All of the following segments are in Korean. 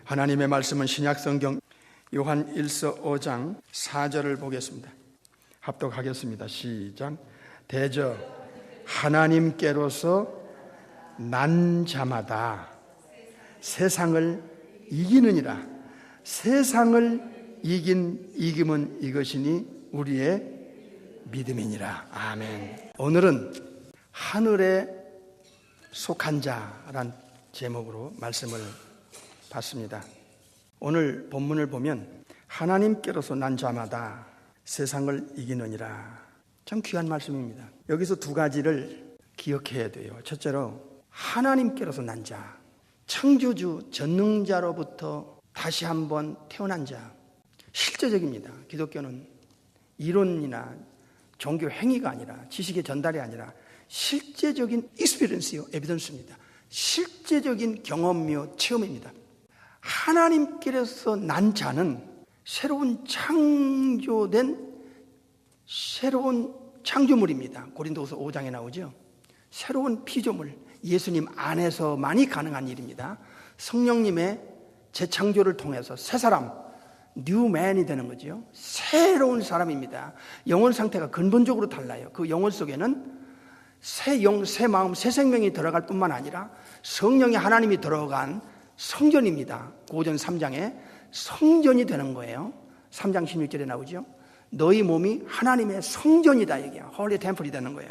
하나님의 말씀은 신약성경 요한 1서 5장 4절을 보겠습니다. 합독하겠습니다. 시작. 대저 하나님께로서 난 자마다 세상을 이기느니라. 세상을 이김은 이것이니 우리의 믿음이니라. 아멘. 오늘은 하늘에 속한 자란 제목으로 말씀을 봤습니다. 오늘 본문을 보면 하나님께로서 난 자마다 세상을 이기느니라. 참 귀한 말씀입니다. 여기서 두 가지를 기억해야 돼요. 첫째로 하나님께로서 난 자, 창조주 전능자로부터 다시 한번 태어난 자. 실제적입니다. 기독교는 이론이나 종교 행위가 아니라 지식의 전달이 아니라 실제적인 익스피리언스요, 에비던스입니다. 실제적인 경험이요, 체험입니다. 하나님께로서 난 자는 새로운 창조물입니다. 고린도후서 5장에 나오죠. 새로운 피조물, 예수님 안에서만이 가능한 일입니다. 성령님의 재창조를 통해서 새 사람, 뉴맨이 되는 거죠. 새로운 사람입니다. 영혼 상태가 근본적으로 달라요. 그 영혼 속에는 새 영, 새 마음, 새 생명이 들어갈 뿐만 아니라 성령의 하나님이 들어간 성전입니다. 고전 3장에 성전이 되는 거예요. 3장 16절에 나오죠. 너희 몸이 하나님의 성전이다 얘기야. 홀리 템플이 되는 거예요.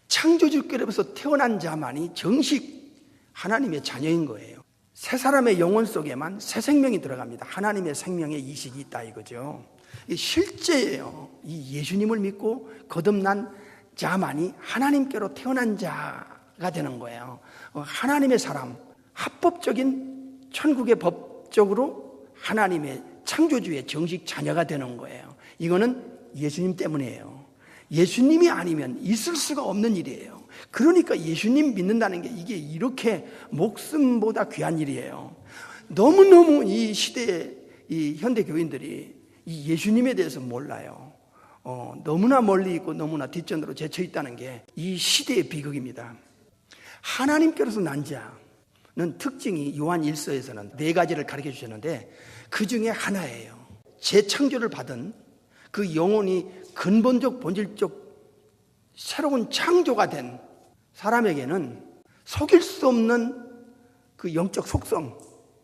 창조주께로부터 태어난 자만이 정식 하나님의 자녀인 거예요. 새 사람의 영혼 속에만 새 생명이 들어갑니다. 하나님의 생명의 이식이 있다 이거죠. 이 실제예요. 이 예수님을 믿고 거듭난 자만이 하나님께로 태어난 자가 되는 거예요. 하나님의 사람, 합법적인 천국의 법적으로 하나님의 창조주의 정식 자녀가 되는 거예요. 이거는 예수님 때문이에요. 예수님이 아니면 있을 수가 없는 일이에요. 그러니까 예수님 믿는다는 게 이게 이렇게 목숨보다 귀한 일이에요. 너무너무 이 시대의 이 현대 교인들이 이 예수님에 대해서 몰라요. 너무나 멀리 있고 너무나 뒷전으로 제쳐 있다는 게 이 시대의 비극입니다. 하나님께로서 난 자는 특징이 요한 1서에서는 4가지를 가르쳐 주셨는데 그 중에 하나예요. 재창조를 받은 그 영혼이 근본적 본질적 새로운 창조가 된 사람에게는 속일 수 없는 그 영적 속성,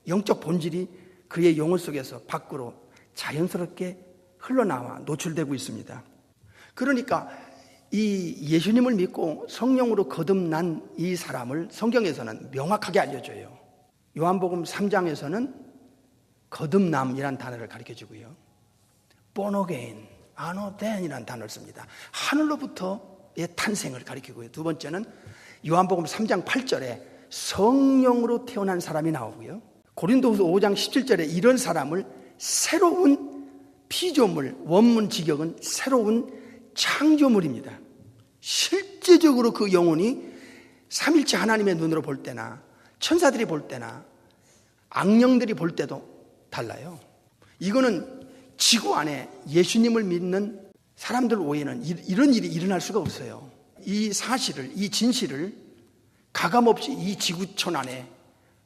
영적 본질이 그의 영혼 속에서 밖으로 자연스럽게 흘러나와 노출되고 있습니다. 그러니까 이 예수님을 믿고 성령으로 거듭난 이 사람을 성경에서는 명확하게 알려줘요. 요한복음 3장에서는 거듭남이란 단어를 가르쳐주고요. born again, 아노덴이라는 단어를 씁니다. 하늘로부터의 탄생을 가리키고요. 두 번째는 요한복음 3장 8절에 성령으로 태어난 사람이 나오고요. 고린도후서 5장 17절에 이런 사람을 새로운 피조물, 원문 직역은 새로운 창조물입니다. 실제적으로 그 영혼이 삼일체 하나님의 눈으로 볼 때나 천사들이 볼 때나 악령들이 볼 때도 달라요. 이거는 지구 안에 예수님을 믿는 사람들 외에는 이런 일이 일어날 수가 없어요. 이 사실을, 이 진실을 가감없이 이 지구촌 안에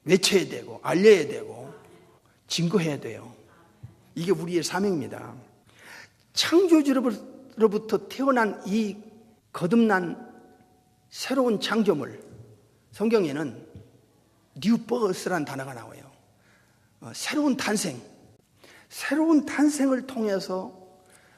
외쳐야 되고 알려야 되고 증거해야 돼요. 이게 우리의 사명입니다. 창조주로부터 태어난 이 거듭난 새로운 창조물, 성경에는 new birth라는 단어가 나와요. 새로운 탄생, 새로운 탄생을 통해서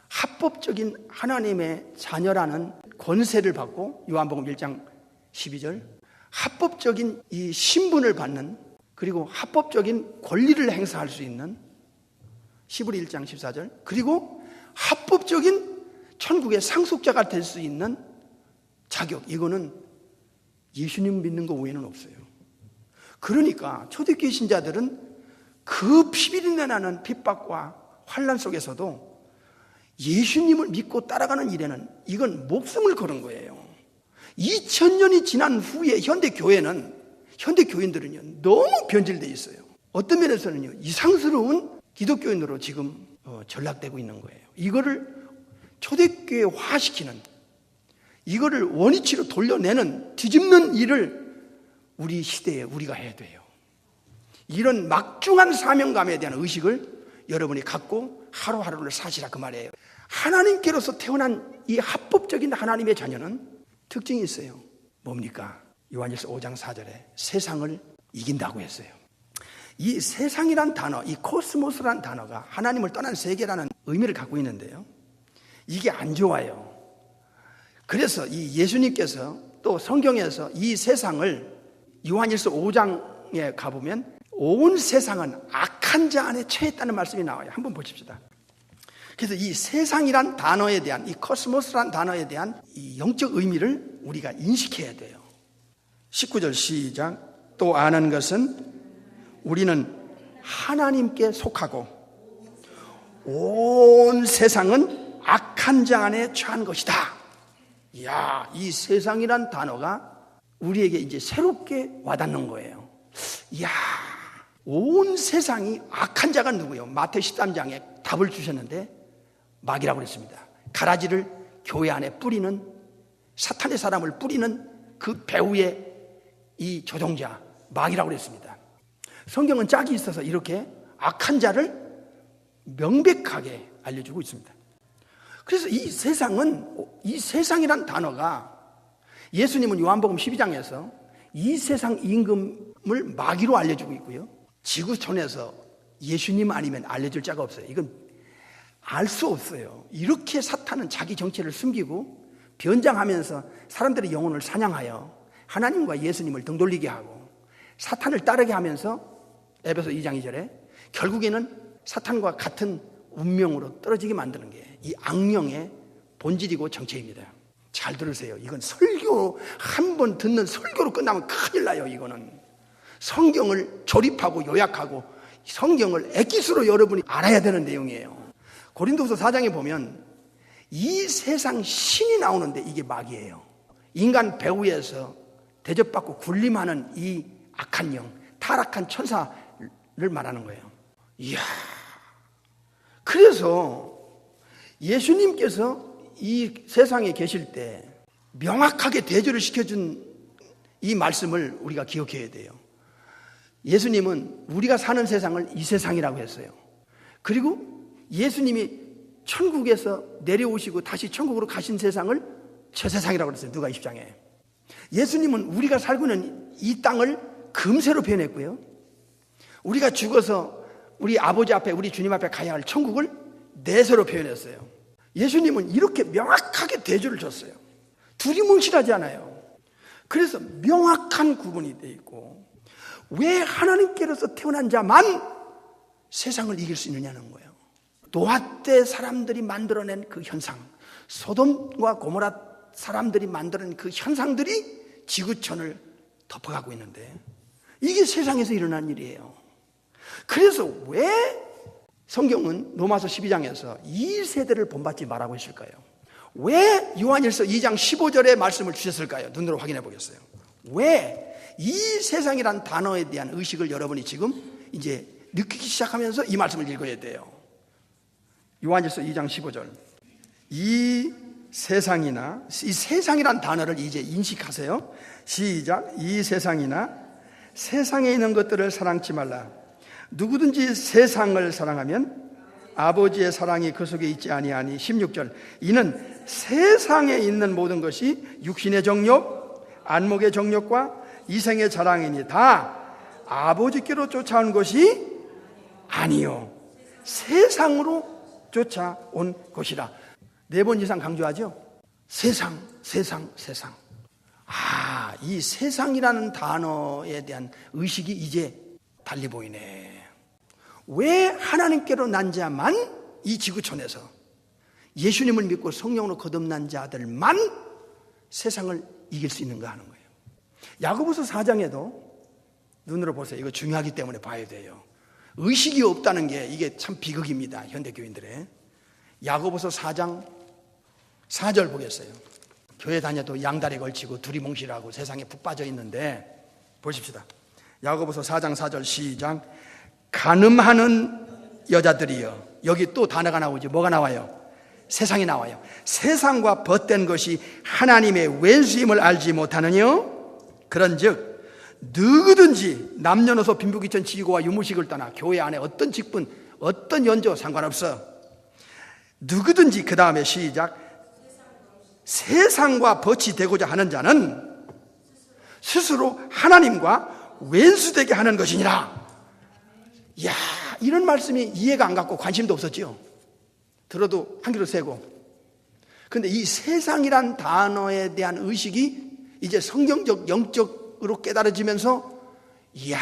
합법적인 하나님의 자녀라는 권세를 받고 요한복음 1장 12절 합법적인 이 신분을 받는 그리고 합법적인 권리를 행사할 수 있는 시브리 1장 14절 그리고 합법적인 천국의 상속자가 될 수 있는 자격, 이거는 예수님 믿는 거 외에는 없어요. 그러니까 초대교회 신자들은 그 피비린내 나는 핍박과 환난 속에서도 예수님을 믿고 따라가는 일에는 이건 목숨을 거는 거예요. 2000년이 지난 후에 현대교인들은요 너무 변질되어 있어요. 어떤 면에서는요 이상스러운 기독교인으로 지금 전락되고 있는 거예요. 이거를 초대교회화시키는, 이거를 원위치로 돌려내는, 뒤집는 일을 우리 시대에 우리가 해야 돼요. 이런 막중한 사명감에 대한 의식을 여러분이 갖고 하루하루를 사시라 그 말이에요. 하나님께로서 태어난 이 합법적인 하나님의 자녀는 특징이 있어요. 뭡니까? 요한일서 5장 4절에 세상을 이긴다고 했어요. 이 세상이란 단어, 이 코스모스란 단어가 하나님을 떠난 세계라는 의미를 갖고 있는데요, 이게 안 좋아요. 그래서 이 예수님께서 또 성경에서 이 세상을 요한일서 5장에 가보면 온 세상은 악한 자 안에 처했다는 말씀이 나와요. 한번 보십시다. 그래서 이 세상이란 단어에 대한, 이 코스모스란 단어에 대한 이 영적 의미를 우리가 인식해야 돼요. 19절 시작. 또 아는 것은 우리는 하나님께 속하고 온 세상은 악한 자 안에 처한 것이다. 이야, 이 세상이란 단어가 우리에게 이제 새롭게 와닿는 거예요. 이야, 온 세상이 악한 자가 누구예요? 마태 13장에 답을 주셨는데 마귀라고 그랬습니다. 가라지를 교회 안에 뿌리는, 사탄의 사람을 뿌리는 그 배후의 이 조종자 마귀라고 그랬습니다. 성경은 짝이 있어서 이렇게 악한 자를 명백하게 알려주고 있습니다. 그래서 이 세상은, 이 세상이란 단어가 예수님은 요한복음 12장에서 이 세상 임금을 마귀로 알려주고 있고요, 지구촌에서 예수님 아니면 알려줄 자가 없어요. 이건 알 수 없어요. 이렇게 사탄은 자기 정체를 숨기고 변장하면서 사람들의 영혼을 사냥하여 하나님과 예수님을 등 돌리게 하고 사탄을 따르게 하면서 에베소 2장 2절에 결국에는 사탄과 같은 운명으로 떨어지게 만드는 게 이 악령의 본질이고 정체입니다. 잘 들으세요. 이건 설교 한 번 듣는 설교로 끝나면 큰일 나요. 이거는 성경을 조립하고 요약하고 성경을 엑기스로 여러분이 알아야 되는 내용이에요. 고린도후서 4장에 보면 이 세상 신이 나오는데 이게 마귀예요. 인간 배후에서 대접받고 군림하는 이 악한 영, 타락한 천사를 말하는 거예요. 이야, 그래서 예수님께서 이 세상에 계실 때 명확하게 대조를 시켜준 이 말씀을 우리가 기억해야 돼요. 예수님은 우리가 사는 세상을 이 세상이라고 했어요. 그리고 예수님이 천국에서 내려오시고 다시 천국으로 가신 세상을 저 세상이라고 그랬어요. 누가 20장에. 예수님은 우리가 살고 있는 이 땅을 금세로 표현했고요, 우리가 죽어서 우리 아버지 앞에, 우리 주님 앞에 가야 할 천국을 내세로 표현했어요. 예수님은 이렇게 명확하게 대조를 줬어요. 두리뭉실하지 않아요. 그래서 명확한 구분이 되어 있고, 왜 하나님께로서 태어난 자만 세상을 이길 수 있느냐는 거예요. 노아 때 사람들이 만들어낸 그 현상, 소돔과 고모라 사람들이 만들어낸 그 현상들이 지구촌을 덮어가고 있는데 이게 세상에서 일어난 일이에요. 그래서 왜 성경은 로마서 12장에서 이 세대를 본받지 말라고 했을까요? 왜 요한일서 2장 15절의 말씀을 주셨을까요? 눈으로 확인해 보겠어요. 왜 이 세상이란 단어에 대한 의식을 여러분이 지금 이제 느끼기 시작하면서 이 말씀을 읽어야 돼요. 요한일서 2장 15절. 이 세상이나, 이 세상이란 단어를 이제 인식하세요. 시작. 이 세상이나 세상에 있는 것들을 사랑치 말라. 누구든지 세상을 사랑하면 아버지의 사랑이 그 속에 있지 아니하니. 16절. 이는 세상에 있는 모든 것이 육신의 정욕, 안목의 정욕과 이생의 자랑이니 다 아버지께로 쫓아온 것이 아니요 세상으로 쫓아온 것이라. 4번 이상 강조하죠. 세상, 세상, 세상. 아, 이 세상이라는 단어에 대한 의식이 이제 달리 보이네. 왜 하나님께로 난 자만, 이 지구촌에서 예수님을 믿고 성령으로 거듭난 자들만 세상을 이길 수 있는가 하는 거예요. 야고보서 4장에도 눈으로 보세요. 이거 중요하기 때문에 봐야 돼요. 의식이 없다는 게 이게 참 비극입니다. 현대교인들의. 야고보서 4장 4절 보겠어요. 교회 다녀도 양다리 걸치고 두리뭉실하고 세상에 푹 빠져 있는데 보십시다. 야고보서 4장 4절 시작. 간음하는 여자들이여. 여기 또 단어가 나오죠. 뭐가 나와요? 세상이 나와요. 세상과 벗된 것이 하나님의 왼수임을 알지 못하느뇨? 그런즉 누구든지 남녀노소 빈부귀천 지위고와 유무식을 떠나 교회 안에 어떤 직분, 어떤 연조 상관없어. 누구든지, 그 다음에 시작, 세상과 벗이 되고자 하는 자는 스스로 하나님과 왼수되게 하는 것이니라. 이야, 이런 말씀이 이해가 안 갔고 관심도 없었지요. 들어도 한 귀로 새고. 근데 이 세상이란 단어에 대한 의식이 이제 성경적, 영적으로 깨달아지면서, 이야,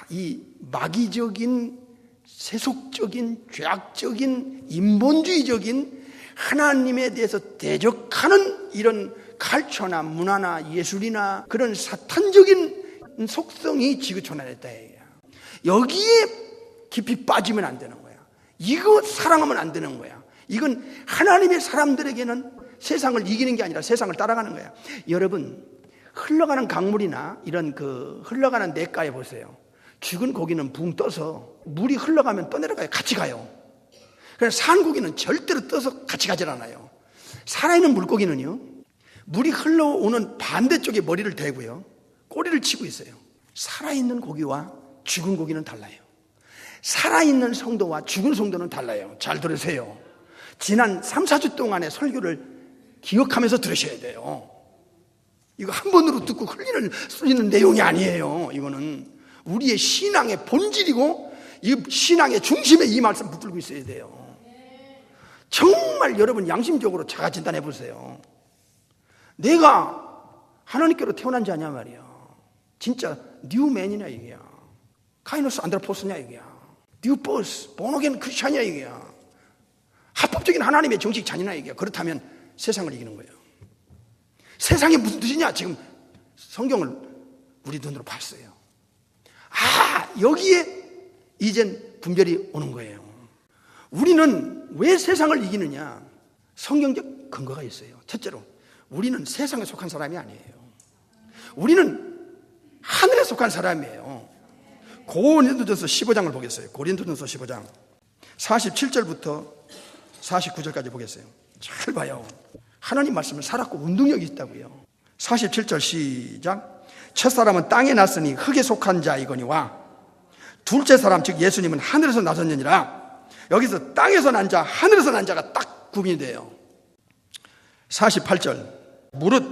이 마귀적인, 세속적인, 죄악적인, 인본주의적인 하나님에 대해서 대적하는 이런 칼처나 문화나 예술이나 그런 사탄적인 속성이 지구촌안에 있다. 여기에 깊이 빠지면 안 되는 거야. 이거 사랑하면 안 되는 거야. 이건 하나님의 사람들에게는 세상을 이기는 게 아니라 세상을 따라가는 거야. 여러분, 흘러가는 강물이나 이런 흘러가는 냇가에 보세요. 죽은 고기는 붕 떠서 물이 흘러가면 떠내려가요. 같이 가요. 그래서 산 고기는 절대로 떠서 같이 가질 않아요. 살아있는 물고기는요, 물이 흘러오는 반대쪽에 머리를 대고요, 꼬리를 치고 있어요. 살아있는 고기와 죽은 고기는 달라요. 살아있는 성도와 죽은 성도는 달라요. 잘 들으세요. 지난 3, 4주 동안의 설교를 기억하면서 들으셔야 돼요. 이거 한 번으로 듣고 흘리는 내용이 아니에요. 이거는 우리의 신앙의 본질이고 이 신앙의 중심에 이 말씀 붙들고 있어야 돼요. 정말 여러분 양심적으로 자가 진단해 보세요. 내가 하나님께로 태어난 자냐 말이야. 진짜 뉴맨이냐 이게야. 카이노스 안드로포스냐 이게야. 뉴버스 본어겐 크리스찬이냐 이게야. 합법적인 하나님의 정식 자녀냐 이게야. 그렇다면 세상을 이기는 거예요. 세상이 무슨 뜻이냐? 지금 성경을 우리 눈으로 봤어요. 여기에 이젠 분별이 오는 거예요. 우리는 왜 세상을 이기느냐? 성경적 근거가 있어요. 첫째로, 우리는 세상에 속한 사람이 아니에요. 우리는 하늘에 속한 사람이에요. 고린도전서 15장을 보겠어요. 고린도전서 15장 47절부터 49절까지 보겠어요. 잘 봐요. 하나님 말씀은 살았고 운동력이 있다고요. 47절 시작. 첫사람은 땅에 났으니 흙에 속한 자이거니와 둘째 사람 즉 예수님은 하늘에서 나섰느니라. 여기서 땅에서 난 자, 하늘에서 난 자가 딱 구분이 돼요. 48절. 무릇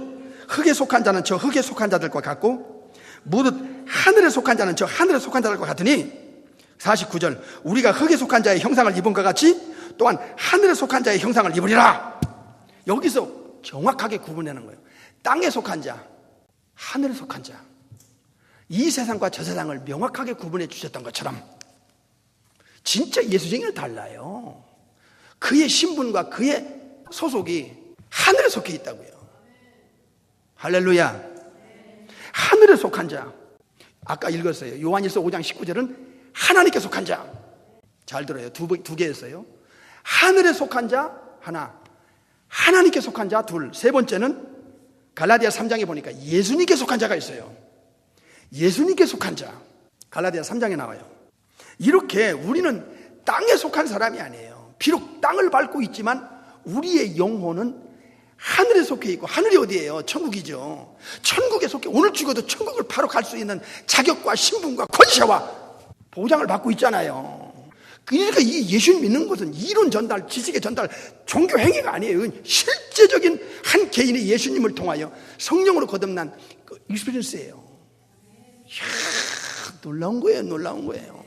흙에 속한 자는 저 흙에 속한 자들과 같고 무릇 하늘에 속한 자는 저 하늘에 속한 자들과 같으니 49절. 우리가 흙에 속한 자의 형상을 입은 것 같이 또한 하늘에 속한 자의 형상을 입으리라. 여기서 정확하게 구분하는 거예요. 땅에 속한 자, 하늘에 속한 자. 이 세상과 저 세상을 명확하게 구분해 주셨던 것처럼 진짜 예수쟁이는 달라요. 그의 신분과 그의 소속이 하늘에 속해 있다고요. 할렐루야. 하늘에 속한 자. 아까 읽었어요. 요한일서 5장 19절은 하나님께 속한 자. 잘 들어요. 두 개였어요. 하늘에 속한 자 하나, 하나님께 속한 자 둘. 세 번째는 갈라디아 3장에 보니까 예수님께 속한 자가 있어요. 예수님께 속한 자. 갈라디아 3장에 나와요. 이렇게 우리는 땅에 속한 사람이 아니에요. 비록 땅을 밟고 있지만 우리의 영혼은 하늘에 속해 있고, 하늘이 어디예요? 천국이죠. 천국에 속해 오늘 죽어도 천국을 바로 갈 수 있는 자격과 신분과 권세와 보장을 받고 있잖아요. 그러니까 이 예수님 믿는 것은 이론 전달, 지식의 전달, 종교 행위가 아니에요. 실제적인 한 개인이 예수님을 통하여 성령으로 거듭난 그 익스피리언스예요. 이야, 놀라운 거예요. 놀라운 거예요.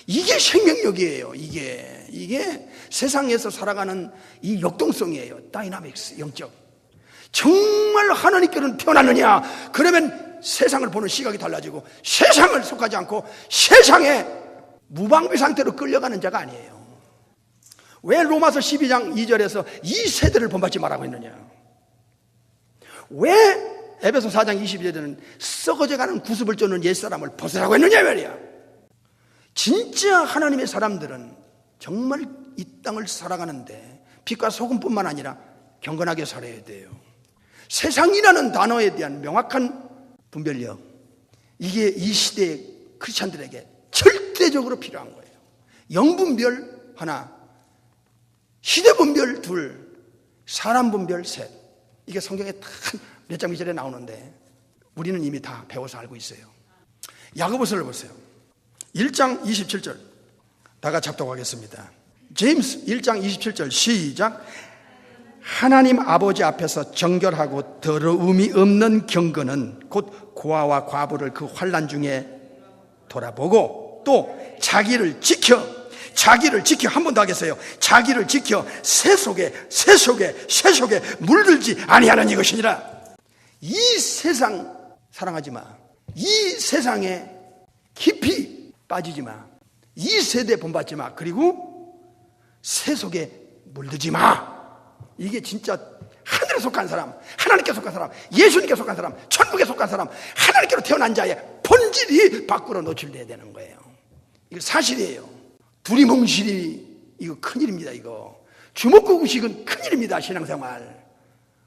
이게 생명력이에요. 이게 세상에서 살아가는 이 역동성이에요. 다이나믹스, 영적. 정말 하나님께로는 태어났느냐? 그러면 세상을 보는 시각이 달라지고 세상을 속하지 않고 세상에 무방비 상태로 끌려가는 자가 아니에요. 왜 로마서 12장 2절에서 이 세대를 본받지 말라고 했느냐? 왜 에베소 4장 22절에는 썩어져가는 구습을 쫓는 옛사람을 벗으라고 했느냐 말이야. 진짜 하나님의 사람들은 정말 이 땅을 살아가는데 빛과 소금뿐만 아니라 경건하게 살아야 돼요. 세상이라는 단어에 대한 명확한 분별력, 이게 이 시대의 크리스찬들에게 절대적으로 필요한 거예요. 영분별 하나, 시대분별 둘, 사람분별 셋. 이게 성경에 딱 몇 장 2절에 나오는데 우리는 이미 다 배워서 알고 있어요. 야고보서를 보세요. 1장 27절 다 같이 합독하겠습니다. 제임스 1장 27절 시작. 하나님 아버지 앞에서 정결하고 더러움이 없는 경건은 곧 고아와 과부를 그 환난 중에 돌아보고 또 자기를 지켜 한 번 더 하겠어요. 자기를 지켜 새 속에 물들지 아니하는 이것이니라. 이 세상 사랑하지 마. 이 세상에 깊이 빠지지 마. 이 세대 본받지 마. 그리고 새 속에 물들지 마. 이게 진짜 하늘에 속한 사람, 하나님께 속한 사람, 예수님께 속한 사람, 천국에 속한 사람, 하나님께로 태어난 자의 본질이 밖으로 노출돼야 되는 거예요. 이거 사실이에요. 두리뭉실이 이거 큰일입니다. 이거 주먹구구식은 큰일입니다. 신앙생활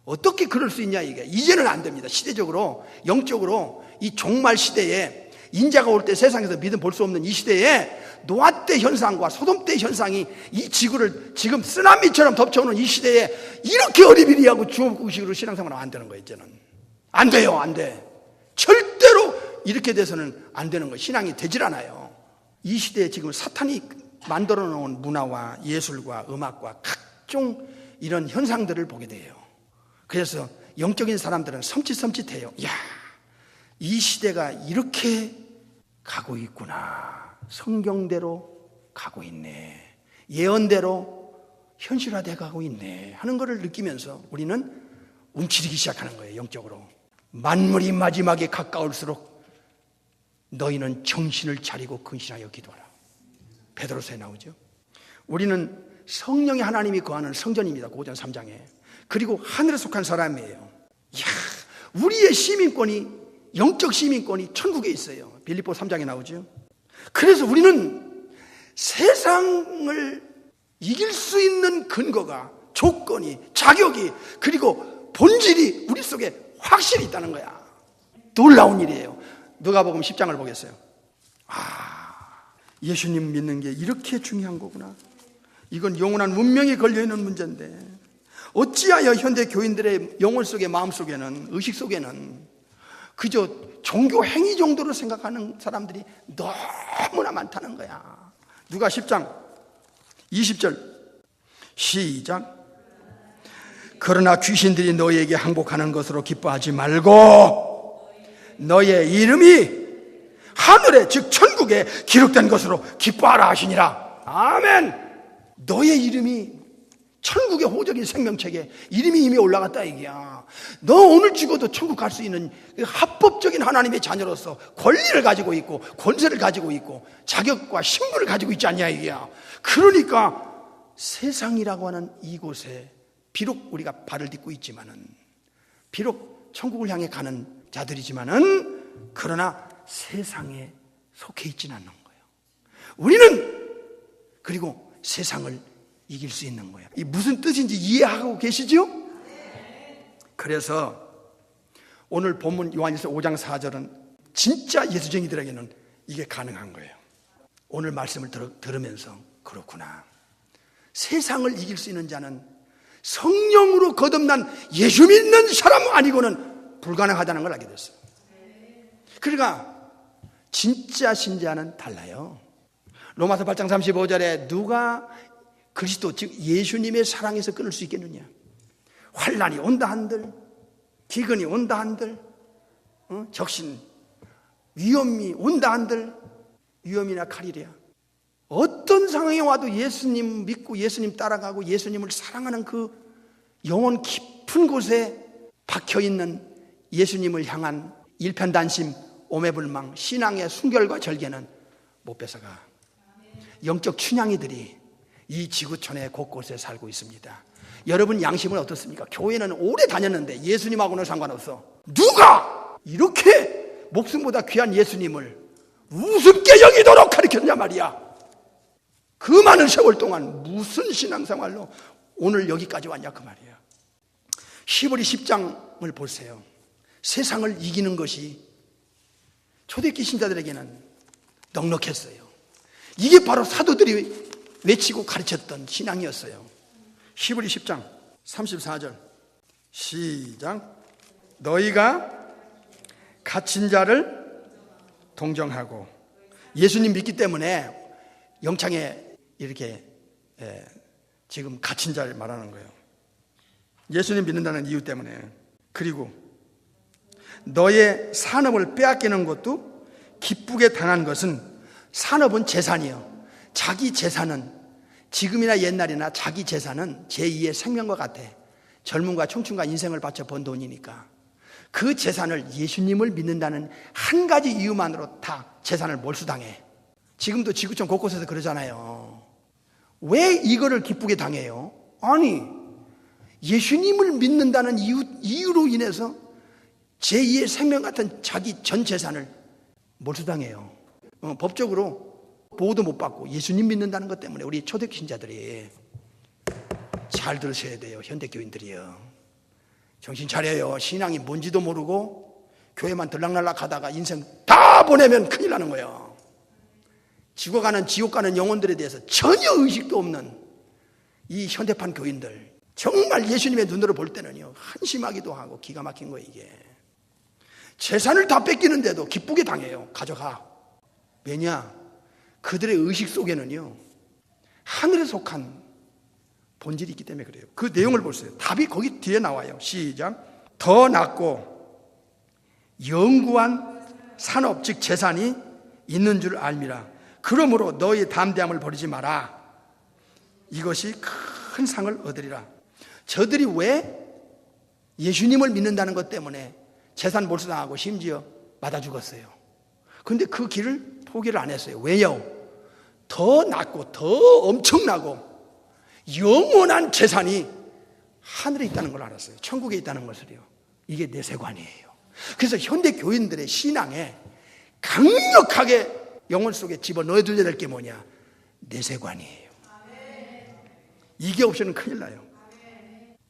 어떻게 그럴 수 있냐. 이게 이제는 안 됩니다. 시대적으로 영적으로 이 종말 시대에 인자가 올 때 세상에서 믿음 볼 수 없는 이 시대에 노아 때 현상과 소돔 때 현상이 이 지구를 지금 쓰나미처럼 덮쳐오는 이 시대에 이렇게 어리비리하고 주먹구구식으로 신앙생활하면 안 되는 거예요. 이제는 안 돼요. 안 돼. 절대로 이렇게 돼서는 안 되는 거예요. 신앙이 되질 않아요. 이 시대에 지금 사탄이 만들어 놓은 문화와 예술과 음악과 각종 이런 현상들을 보게 돼요. 그래서 영적인 사람들은 섬찟섬찟해요. 야, 이 시대가 이렇게 가고 있구나. 성경대로 가고 있네. 예언대로 현실화돼 가고 있네 하는 것을 느끼면서 우리는 움츠리기 시작하는 거예요. 영적으로. 만물이 마지막에 가까울수록 너희는 정신을 차리고 근신하여 기도하라. 베드로서에 나오죠. 우리는 성령의 하나님이 거하는 성전입니다. 고전 3장에. 그리고 하늘에 속한 사람이에요. 이야, 우리의 시민권이, 영적 시민권이 천국에 있어요. 빌립보 3장에 나오죠. 그래서 우리는 세상을 이길 수 있는 근거가, 조건이, 자격이, 그리고 본질이 우리 속에 확실히 있다는 거야. 놀라운 일이에요. 누가복음 10장을 보겠어요. 예수님 믿는 게 이렇게 중요한 거구나. 이건 영원한 운명이 걸려있는 문제인데 어찌하여 현대 교인들의 영혼 속에, 마음 속에는, 의식 속에는 그저 종교 행위 정도로 생각하는 사람들이 너무나 많다는 거야. 누가 10장 20절 시작. 그러나 귀신들이 너희에게 항복하는 것으로 기뻐하지 말고 너의 이름이 하늘에 즉 천국에 기록된 것으로 기뻐하라 하시니라. 아멘. 너의 이름이 천국의 호적인 생명책에 이름이 이미 올라갔다 얘기야. 너 오늘 죽어도 천국 갈 수 있는 합법적인 하나님의 자녀로서 권리를 가지고 있고 권세를 가지고 있고 자격과 신분을 가지고 있지 않냐 얘기야. 그러니까 세상이라고 하는 이곳에 비록 우리가 발을 딛고 있지만은, 비록 천국을 향해 가는 자들이지만은, 그러나 세상에 속해 있지는 않는 거예요. 우리는 그리고 세상을 이길 수 있는 거예요. 이 무슨 뜻인지 이해하고 계시죠? 그래서 오늘 본문 요한일서 5장 4절은 진짜 예수쟁이들에게는 이게 가능한 거예요. 오늘 말씀을 들으면서 그렇구나. 세상을 이길 수 있는 자는 성령으로 거듭난 예수 믿는 사람 아니고는 불가능하다는 걸 알게 됐어요. 그러니까 진짜 신자는 달라요. 로마서 8장 35절에 누가 그리스도 즉 예수님의 사랑에서 끊을 수 있겠느냐. 환난이 온다 한들, 기근이 온다 한들, 적신 위험이 온다 한들, 위험이나 칼이랴. 어떤 상황에 와도 예수님 믿고 예수님 따라가고 예수님을 사랑하는 그 영혼 깊은 곳에 박혀있는 예수님을 향한 일편단심, 오매불망, 신앙의 순결과 절개는 못 뺏어가. 영적 춘향이들이 이 지구촌의 곳곳에 살고 있습니다. 여러분 양심은 어떻습니까? 교회는 오래 다녔는데 예수님하고는 상관없어. 누가 이렇게 목숨보다 귀한 예수님을 우습게 여기도록 가르쳤냐 말이야. 그 많은 세월 동안 무슨 신앙생활로 오늘 여기까지 왔냐 그 말이야. 히브리 10장을 보세요. 세상을 이기는 것이 초대기 신자들에게는 넉넉했어요. 이게 바로 사도들이 외치고 가르쳤던 신앙이었어요. 히브리 10장 34절 시작. 너희가 갇힌 자를 동정하고 예수님 믿기 때문에 영창에 이렇게 지금 갇힌 자를 말하는 거예요. 예수님 믿는다는 이유 때문에. 그리고 너의 산업을 빼앗기는 것도 기쁘게 당한 것은, 산업은 재산이요. 자기 재산은 지금이나 옛날이나 자기 재산은 제2의 생명과 같아. 젊음과 청춘과 인생을 바쳐 번 돈이니까 그 재산을 예수님을 믿는다는 한 가지 이유만으로 다 재산을 몰수당해. 지금도 지구촌 곳곳에서 그러잖아요. 왜 이거를 기쁘게 당해요? 아니, 예수님을 믿는다는 이유로 인해서 제2의 생명 같은 자기 전 재산을 몰수당해요. 법적으로 보호도 못 받고 예수님 믿는다는 것 때문에 우리 초대교회 신자들이 잘 들으셔야 돼요. 현대교인들이요. 정신 차려요. 신앙이 뭔지도 모르고 교회만 들락날락 하다가 인생 다 보내면 큰일 나는 거예요. 죽어가는 지옥 가는 영혼들에 대해서 전혀 의식도 없는 이 현대판 교인들, 정말 예수님의 눈으로 볼 때는요 한심하기도 하고 기가 막힌 거예요. 이게 재산을 다 뺏기는데도 기쁘게 당해요. 가져가. 왜냐? 그들의 의식 속에는요 하늘에 속한 본질이 있기 때문에 그래요. 그 내용을 보세요. 답이 거기 뒤에 나와요. 시작. 더 낫고 영구한 산업, 즉 재산이 있는 줄 알미라. 그러므로 너희 담대함을 버리지 마라. 이것이 큰 상을 얻으리라. 저들이 왜 예수님을 믿는다는 것 때문에 재산 몰수당하고 심지어 맞아 죽었어요. 그런데 그 길을 포기를 안 했어요. 왜요? 더 낫고 더 엄청나고 영원한 재산이 하늘에 있다는 걸 알았어요. 천국에 있다는 것을요. 이게 내세관이에요. 그래서 현대 교인들의 신앙에 강력하게 영혼 속에 집어넣어줘야 될 게 뭐냐? 내세관이에요. 이게 없이는 큰일 나요.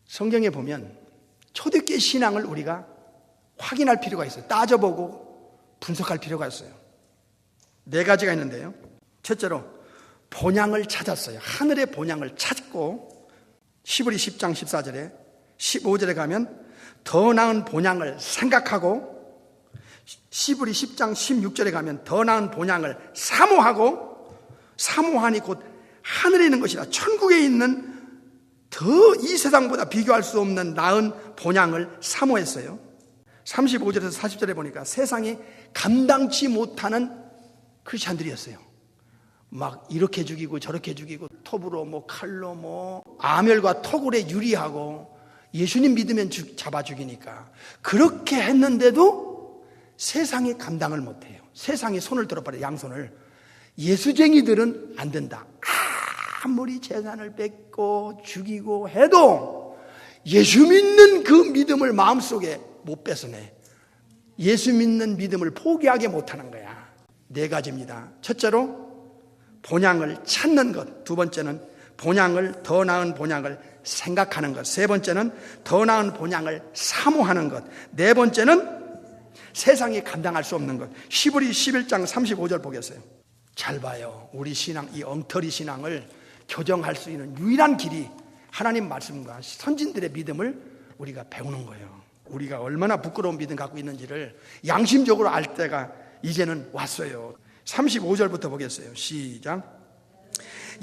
성경에 보면 초대교회 신앙을 우리가 확인할 필요가 있어요. 따져보고 분석할 필요가 있어요. 4가지가 있는데요. 첫째로 본향을 찾았어요. 하늘의 본향을 찾고 히브리 10장 14절에 15절에 가면 더 나은 본향을 생각하고, 히브리 10장 16절에 가면 더 나은 본향을 사모하고, 사모하니 곧 하늘에 있는 것이라 천국에 있는 더 이 세상보다 비교할 수 없는 나은 본향을 사모했어요. 35절에서 40절에 보니까 세상이 감당치 못하는 크리스찬들이었어요. 막 이렇게 죽이고 저렇게 죽이고 톱으로 뭐 칼로 뭐 아멸과 토굴에 유리하고 예수님 믿으면 잡아 죽이니까 그렇게 했는데도 세상이 감당을 못해요. 세상이 손을 들어버려요. 양손을. 예수쟁이들은 안 된다. 아무리 재산을 뺏고 죽이고 해도 예수 믿는 그 믿음을 마음속에 못 뺏어내. 예수 믿는 믿음을 포기하게 못하는 거야. 4가지입니다. 첫째로 본향을 찾는 것, 두 번째는 본향을, 더 나은 본향을 생각하는 것, 세 번째는 더 나은 본향을 사모하는 것, 네 번째는 세상이 감당할 수 없는 것. 히브리 11장 35절 보겠어요. 잘 봐요. 우리 신앙, 이 엉터리 신앙을 교정할 수 있는 유일한 길이 하나님 말씀과 선진들의 믿음을 우리가 배우는 거예요. 우리가 얼마나 부끄러운 믿음 갖고 있는지를 양심적으로 알 때가 이제는 왔어요. 35절부터 보겠어요. 시작.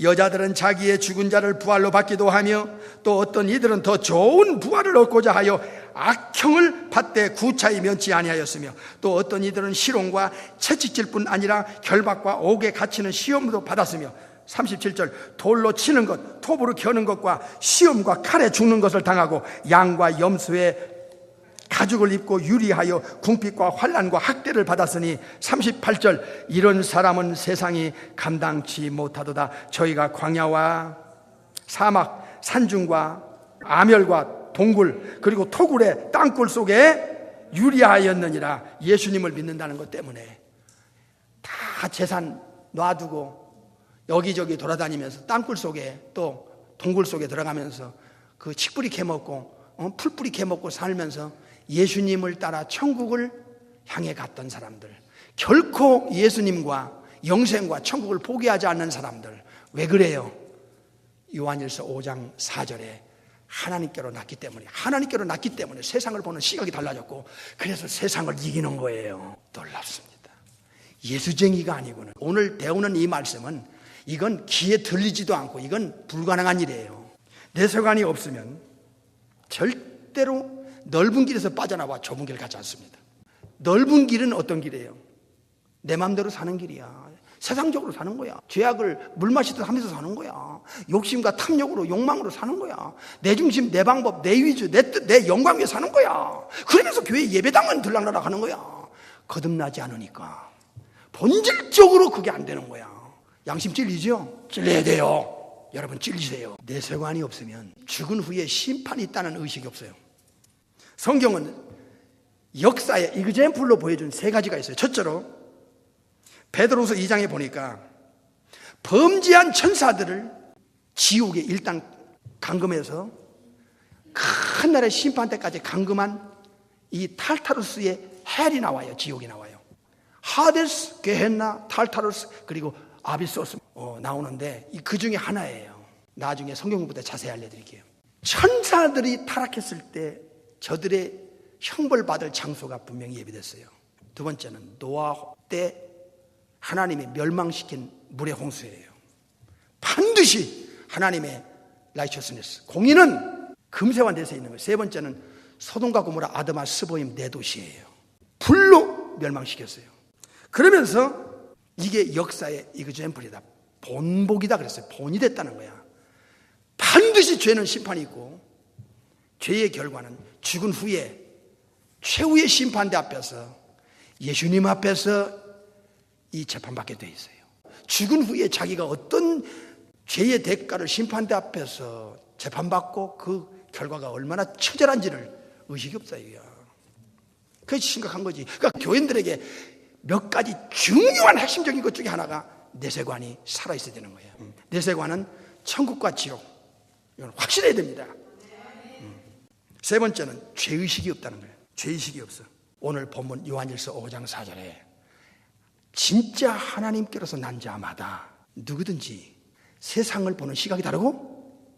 여자들은 자기의 죽은 자를 부활로 받기도 하며 또 어떤 이들은 더 좋은 부활을 얻고자 하여 악형을 받되 구차히 면치 아니하였으며 또 어떤 이들은 실온과 채찍질 뿐 아니라 결박과 옥에 갇히는 시험도 받았으며 37절. 돌로 치는 것, 톱으로 겨는 것과 시험과 칼에 죽는 것을 당하고 양과 염소의 가죽을 입고 유리하여 궁핍과 환난과 학대를 받았으니 38절. 이런 사람은 세상이 감당치 못하도다. 저희가 광야와 사막, 산중과 아멸과 동굴 그리고 토굴의 땅굴 속에 유리하였느니라. 예수님을 믿는다는 것 때문에 다 재산 놔두고 여기저기 돌아다니면서 땅굴 속에 또 동굴 속에 들어가면서 그 칡뿌리 캐먹고 풀뿌리 캐먹고 살면서 예수님을 따라 천국을 향해 갔던 사람들, 결코 예수님과 영생과 천국을 포기하지 않는 사람들. 왜 그래요? 요한일서 5장 4절에 하나님께로 났기 때문에 세상을 보는 시각이 달라졌고 그래서 세상을 이기는 거예요. 놀랍습니다. 예수쟁이가 아니고는. 오늘 배우는 이 말씀은 이건 귀에 들리지도 않고 이건 불가능한 일이에요. 내세관이 없으면 절대로 넓은 길에서 빠져나와 좁은 길 가지 않습니다. 넓은 길은 어떤 길이에요? 내 마음대로 사는 길이야. 세상적으로 사는 거야. 죄악을 물 마시듯 하면서 사는 거야. 욕심과 탐욕으로 욕망으로 사는 거야. 내 중심, 내 방법, 내 위주, 내 뜻, 내 영광 위에 사는 거야. 그러면서 교회 예배당은 들락날락 하는 거야. 거듭나지 않으니까 본질적으로 그게 안 되는 거야. 양심 찔리죠? 찔려야 돼요. 여러분 찔리세요. 내세관이 없으면 죽은 후에 심판이 있다는 의식이 없어요. 성경은 역사의 이그젠플로 보여준 세 가지가 있어요. 첫째로 베드로서 2장에 보니까 범죄한 천사들을 지옥에 일단 감금해서 큰 날의 심판 때까지 감금한 이 탈타루스의 헬이 나와요. 지옥이 나와요. 하데스, 게헨나, 탈타루스 그리고 아비소스 나오는데 그 중에 하나예요. 나중에 성경 공부 때 자세히 알려드릴게요. 천사들이 타락했을 때 저들의 형벌받을 장소가 분명히 예비됐어요. 두 번째는 노아 때 하나님이 멸망시킨 물의 홍수예요. 반드시 하나님의 라이처스네스 공의는 금세와 넷에 있는 거예요. 세 번째는 소돔과 고모라, 아드마, 스보임 네 도시예요. 불로 멸망시켰어요. 그러면서 이게 역사의 이그젠플이다. 본복이다 그랬어요. 본이 됐다는 거야. 반드시 죄는 심판이 있고 죄의 결과는 죽은 후에 최후의 심판대 앞에서 예수님 앞에서 이 재판받게 돼 있어요. 죽은 후에 자기가 어떤 죄의 대가를 심판대 앞에서 재판받고 그 결과가 얼마나 처절한지를 의식이 없어요. 그게 심각한 거지. 그러니까 교인들에게 몇 가지 중요한 핵심적인 것 중에 하나가 내세관이 살아있어야 되는 거예요. 내세관은 천국과 지옥, 이건 확실해야 됩니다. 세 번째는 죄의식이 없다는 거예요. 죄의식이 없어. 오늘 본문 요한일서 5장 4절에 진짜 하나님께로서 난 자마다 누구든지 세상을 보는 시각이 다르고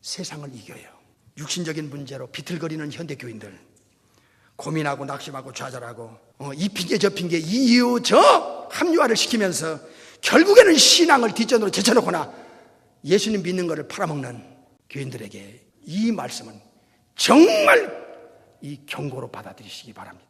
세상을 이겨요. 육신적인 문제로 비틀거리는 현대 교인들, 고민하고 낙심하고 좌절하고 이 핑계 저 핑계 이 이유 저 합리화를 시키면서 결국에는 신앙을 뒷전으로 제쳐놓거나 예수님 믿는 것을 팔아먹는 교인들에게 이 말씀은 정말 이 경고로 받아들이시기 바랍니다.